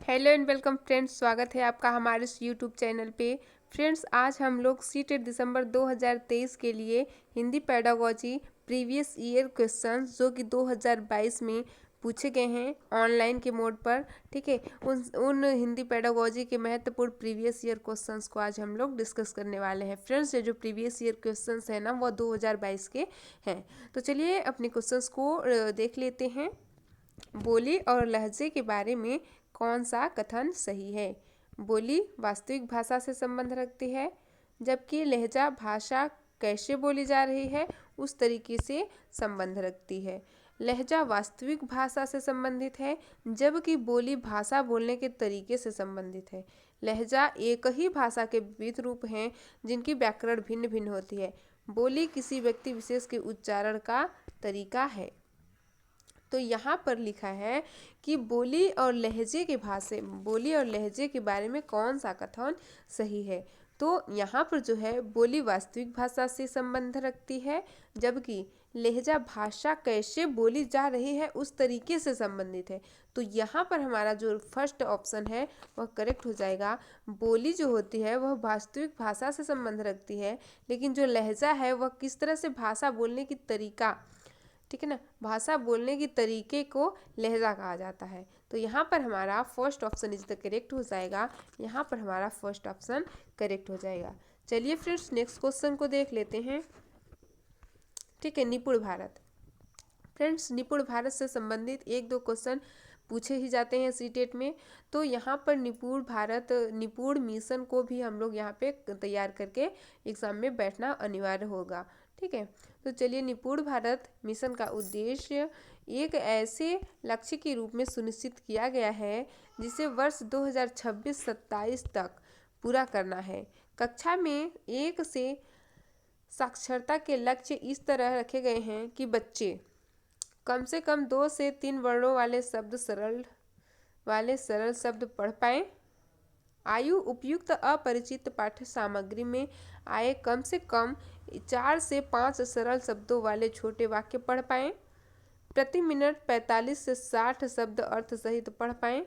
Hello and welcome friends, स्वागत है आपका हमारे इस यूट्यूब चैनल पे। फ्रेंड्स, आज हम लोग सीटेट दिसंबर 2023 के लिए Hindi pedagogy previous year questions जो कि 2022 में पूछे गए हैं ऑनलाइन के मोड पर। ठीक है, उन हिंदी पेडागोजी के महत्वपूर्ण प्रीवियस ईयर क्वेश्चंस को आज हम लोग डिस्कस करने वाले हैं। फ्रेंड्स, ये जो प्रीवियस ईयर क्वेश्चंस है ना, वो 2022 के हैं। तो चलिए अपने क्वेश्चंस को देख लेते हैं। बोली और लहजे के बारे में कौन सा कथन सही है? बोली वास्तविक भाषा से संबंध रखती है, जबकि लहजा भाषा कैसे बोली जा रही है उस तरीके से संबंध रखती है। लहजा वास्तविक भाषा से संबंधित है, जबकि बोली भाषा बोलने के तरीके से संबंधित है। लहजा एक ही भाषा के विविध रूप हैं जिनकी व्याकरण भिन्न भिन्न होती है। बोली किसी व्यक्ति विशेष के उच्चारण का तरीका है। तो यहाँ पर लिखा है कि बोली और लहजे के बारे में कौन सा कथन सही है। तो यहाँ पर जो है बोली वास्तविक भाषा से संबंध रखती है, जबकि लहजा भाषा कैसे बोली जा रही है उस तरीके से संबंधित है। तो यहाँ पर हमारा जो फर्स्ट ऑप्शन है वह करेक्ट हो जाएगा। बोली जो होती है वह वास्तविक भाषा से संबंध रखती है, लेकिन जो लहजा है वह किस तरह से भाषा बोलने की तरीका, ठीक है ना, भाषा बोलने की तरीके को लहजा कहा जाता है। तो यहाँ पर हमारा first option is the correct हो जाएगा। यहाँ पर हमारा फर्स्ट ऑप्शन करेक्ट हो जाएगा। चलिए फ्रेंड्स, नेक्स्ट क्वेश्चन को देख लेते हैं। ठीक है, निपुण भारत। फ्रेंड्स, निपुण भारत से संबंधित एक दो क्वेश्चन पूछे ही जाते हैं सीटेट में। तो यहाँ पर निपुण मिशन को भी हम लोग यहाँ पे तैयार करके एग्जाम में बैठना अनिवार्य होगा। ठीक है, तो चलिए, निपुण भारत मिशन का उद्देश्य एक ऐसे लक्ष्य के रूप में सुनिश्चित किया गया है जिसे वर्ष 2026-27 तक पूरा करना है। कक्षा में 1 से साक्षरता के लक्ष्य इस तरह रखे गए हैं कि बच्चे कम से कम 2 से 3 वर्णों वाले सरल शब्द पढ़ पाएं। आयु उपयुक्त अपरिचित पाठ्य सामग्री में आए कम से कम 4 से 5 सरल शब्दों वाले छोटे वाक्य पढ़ पाएं। प्रति मिनट 45 से 60 शब्द अर्थ सहित पढ़ पाएं।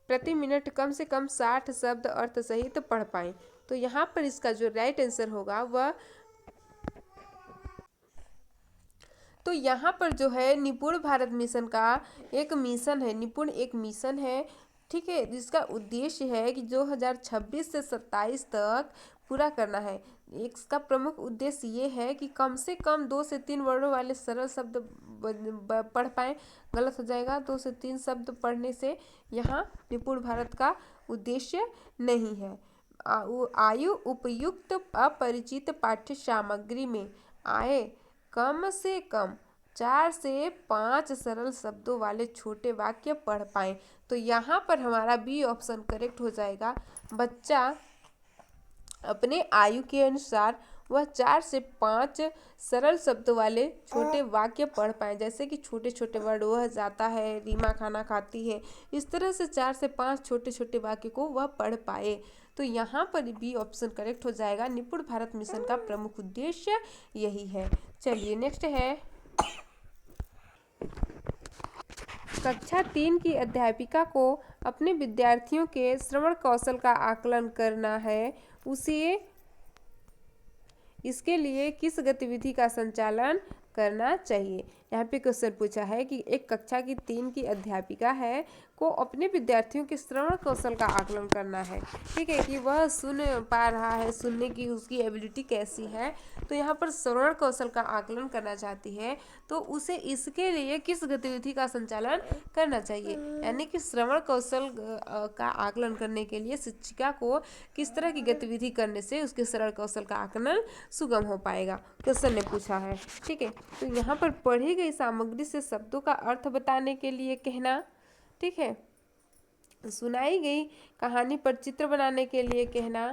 प्रति मिनट कम से कम 60 शब्द अर्थ सहित पढ़ पाएं। तो यहाँ पर इसका जो राइट आंसर होगा वह, तो यहाँ पर जो है निपुण भारत मिशन का एक मिशन है, निपुण एक मिशन है। ठीक है, जिसका उद्देश्य है कि 2026 से 27 तक पूरा करना है। इसका प्रमुख उद्देश्य ये है कि कम से कम 2 से 3 वर्णों वाले सरल शब्द पढ़ पाएँ। गलत हो जाएगा, 2 से 3 शब्द पढ़ने से यहाँ निपुण भारत का उद्देश्य नहीं है। आयु उपयुक्त अपरिचित पाठ्य सामग्री में आए कम से कम 4 से 5 सरल शब्दों वाले छोटे वाक्य पढ़ पाएं। तो यहाँ पर हमारा बी ऑप्शन करेक्ट हो जाएगा। बच्चा अपने आयु के अनुसार वह 4 से 5 सरल शब्दों वाले छोटे वाक्य पढ़ पाए, जैसे कि छोटे छोटे वर्ड, वह जाता है, रीमा खाना खाती है, इस तरह से 4 से 5 छोटे छोटे वाक्य को वह पढ़ पाए। तो यहाँ पर बी ऑप्शन करेक्ट हो जाएगा। निपुण भारत मिशन का प्रमुख उद्देश्य यही है। चलिए नेक्स्ट है, कक्षा 3 की अध्यापिका को अपने विद्यार्थियों के श्रवण कौशल का आकलन करना है। इसके लिए किस गतिविधि का संचालन करना चाहिए? यहाँ पे क्वेश्चन पूछा है कि एक कक्षा की 3 की अध्यापिका है को अपने विद्यार्थियों के श्रवण कौशल का आकलन करना है। ठीक है, कि वह सुन पा रहा है, सुनने की उसकी एबिलिटी कैसी है। तो यहाँ पर श्रवण कौशल का आकलन करना चाहती है, तो उसे इसके लिए किस गतिविधि का संचालन करना चाहिए, यानी कि श्रवण कौशल का आकलन करने के लिए शिक्षिका को किस तरह की गतिविधि करने से उसके श्रवण कौशल का आकलन सुगम हो पाएगा, क्वेश्चन ने पूछा है। ठीक है, तो यहाँ पर पढ़ी गई सामग्री से शब्दों का अर्थ बताने के लिए कहना। ठीक है, सुनाई गई कहानी पर चित्र बनाने के लिए कहना।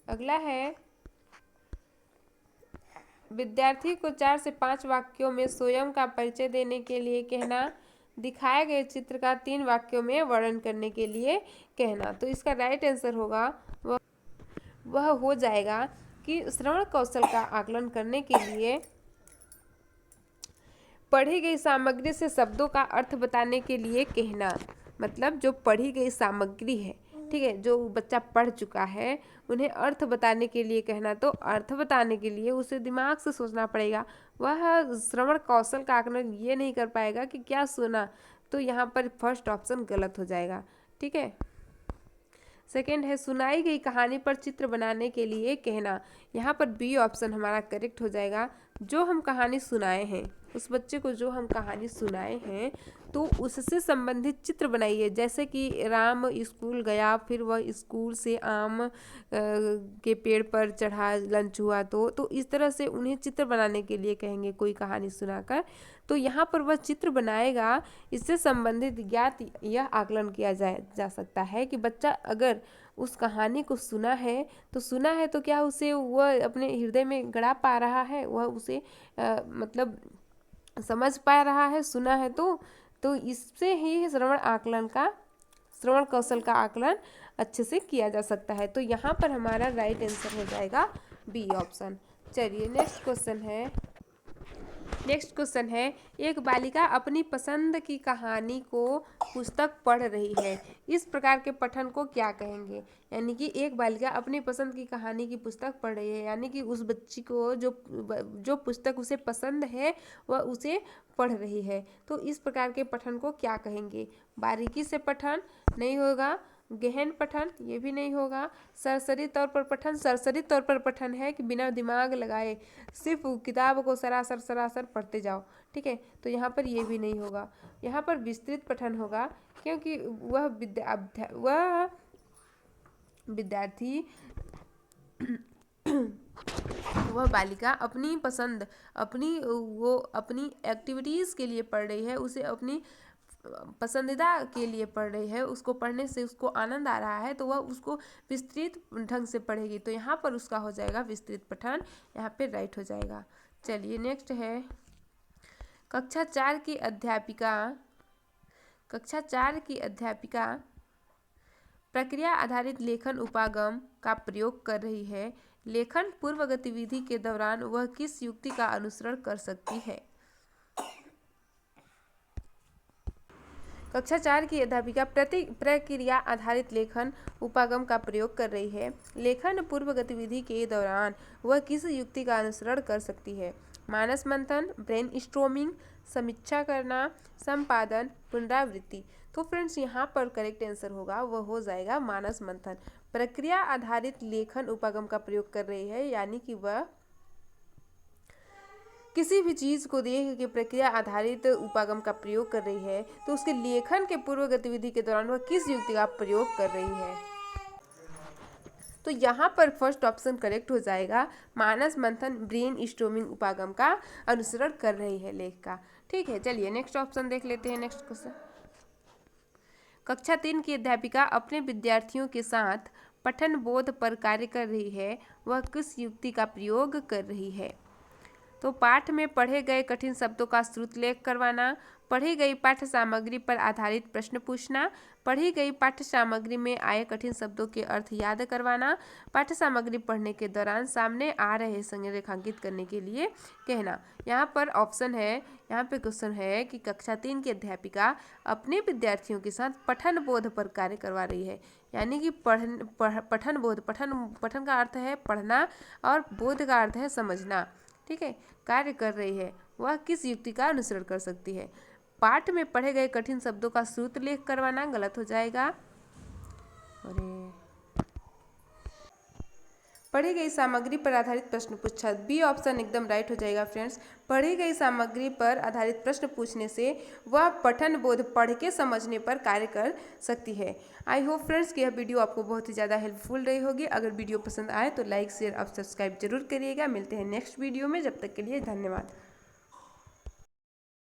अगला है, विद्यार्थी को 4 से 5 वाक्यों में स्वयं का परिचय देने के लिए कहना। दिखाए गए चित्र का 3 वाक्यों में वर्णन करने के लिए कहना। तो इसका राइट आंसर होगा वह हो जाएगा कि श्रवण कौशल का आकलन करने के लिए पढ़ी गई सामग्री से शब्दों का अर्थ बताने के लिए कहना, मतलब जो पढ़ी गई सामग्री है, ठीक है, जो बच्चा पढ़ चुका है उन्हें अर्थ बताने के लिए कहना। तो अर्थ बताने के लिए उसे दिमाग से सोचना पड़ेगा, वह श्रवण कौशल का आकलन ये नहीं कर पाएगा कि क्या सुना। तो यहाँ पर फर्स्ट ऑप्शन गलत हो जाएगा, ठीक है। सेकेंड है सुनाई गई कहानी पर चित्र बनाने के लिए कहना। यहाँ पर बी ऑप्शन हमारा करेक्ट हो जाएगा। जो हम कहानी सुनाए हैं, उस बच्चे को जो हम कहानी सुनाए हैं तो उससे संबंधित चित्र बनाइए। जैसे कि राम स्कूल गया, फिर वह स्कूल से आम के पेड़ पर चढ़ा, लंच हुआ। तो इस तरह से उन्हें चित्र बनाने के लिए कहेंगे कोई कहानी सुनाकर। तो यहाँ पर वह चित्र बनाएगा, इससे संबंधित ज्ञात यह आकलन किया जा सकता है कि बच्चा अगर उस कहानी को सुना है तो क्या उसे वह अपने हृदय में गड़ा पा रहा है, वह उसे मतलब समझ पा रहा है, सुना है। तो इससे ही श्रवण कौशल का आकलन अच्छे से किया जा सकता है। तो यहाँ पर हमारा राइट आंसर हो जाएगा बी ऑप्शन। चलिए नेक्स्ट क्वेश्चन है एक बालिका अपनी पसंद की कहानी को पुस्तक पढ़ रही है, इस प्रकार के पठन को क्या कहेंगे। यानी कि एक बालिका अपनी पसंद की कहानी की पुस्तक पढ़ रही है, यानी कि उस बच्ची को जो पुस्तक उसे पसंद है वह उसे पढ़ रही है। तो इस प्रकार के पठन को क्या कहेंगे। बारीकी से पठन नहीं होगा, गहन पठन ये भी नहीं होगा, सरसरी तौर पर पठन। सरसरी तौर पर पठन है कि बिना दिमाग लगाए सिर्फ किताब को सरासर पढ़ते जाओ, ठीक है। तो यहाँ पर ये भी नहीं होगा। यहाँ पर विस्तृत पठन होगा, क्योंकि वह विद्यार्थी वह बालिका अपनी पसंद अपनी एक्टिविटीज़ के लिए पढ़ रही है, उसे अपनी पसंदीदा के लिए पढ़ रही है, उसको पढ़ने से उसको आनंद आ रहा है, तो वह उसको विस्तृत ढंग से पढ़ेगी। तो यहाँ पर उसका हो जाएगा विस्तृत पठन, यहाँ पे राइट हो जाएगा। चलिए नेक्स्ट है कक्षा 4 की अध्यापिका प्रक्रिया आधारित लेखन उपागम का प्रयोग कर रही है। लेखन पूर्व गतिविधि के दौरान वह किस युक्ति का अनुसरण कर सकती है। कक्षा 4 की अध्यापिका प्रक्रिया आधारित लेखन उपागम का प्रयोग कर रही है। लेखन पूर्व गतिविधि के दौरान वह किस युक्ति का अनुसरण कर सकती है। मानस मंथन, ब्रेनस्टॉर्मिंग, समीक्षा करना, संपादन, पुनरावृत्ति। तो फ्रेंड्स यहाँ पर करेक्ट आंसर होगा, वह हो जाएगा मानस मंथन। प्रक्रिया आधारित लेखन उपागम का प्रयोग कर रही है, यानी कि वह किसी भी चीज़ को देख के प्रक्रिया आधारित उपागम का प्रयोग कर रही है, तो उसके लेखन के पूर्व गतिविधि के दौरान वह किस युक्ति का प्रयोग कर रही है। तो यहाँ पर फर्स्ट ऑप्शन करेक्ट हो जाएगा, मानस मंथन ब्रेनस्टॉर्मिंग उपागम का अनुसरण कर रही है लेख का, ठीक है। चलिए नेक्स्ट ऑप्शन देख लेते हैं। नेक्स्ट क्वेश्चन, कक्षा 3 की अध्यापिका अपने विद्यार्थियों के साथ पठन बोध पर कार्य कर रही है, वह किस युक्ति का प्रयोग कर रही है। तो पाठ में पढ़े गए कठिन शब्दों का श्रुतलेख करवाना, पढ़ी गई पाठ्य सामग्री पर आधारित प्रश्न पूछना, पढ़ी गई पाठ्य सामग्री में आए कठिन शब्दों के अर्थ याद करवाना, पाठ्य सामग्री पढ़ने के दौरान सामने आ रहे संरेखांकित करने के लिए कहना। यहाँ पर ऑप्शन है, यहाँ पे क्वेश्चन है कि कक्षा 3 की अध्यापिका अपने विद्यार्थियों के साथ पठन बोध पर कार्य करवा रही है, यानी कि पठन बोध, पठन का अर्थ है पढ़ना और बोध का अर्थ है समझना, ठीक है। कार्य कर रही है, वह किस युक्ति का अनुसरण कर सकती है। पाठ में पढ़े गए कठिन शब्दों का श्रुतलेख करवाना गलत हो जाएगा। पढ़ी गई सामग्री पर आधारित प्रश्न पूछा, बी ऑप्शन एकदम राइट हो जाएगा फ्रेंड्स। पढ़ी गई सामग्री पर आधारित प्रश्न पूछने से वह पठन बोध पढ़ के समझने पर कार्य कर सकती है। आई होप फ्रेंड्स कि यह वीडियो आपको बहुत ही ज़्यादा हेल्पफुल रही होगी। अगर वीडियो पसंद आए तो लाइक शेयर और सब्सक्राइब जरूर करिएगा। मिलते हैं नेक्स्ट वीडियो में, जब तक के लिए धन्यवाद।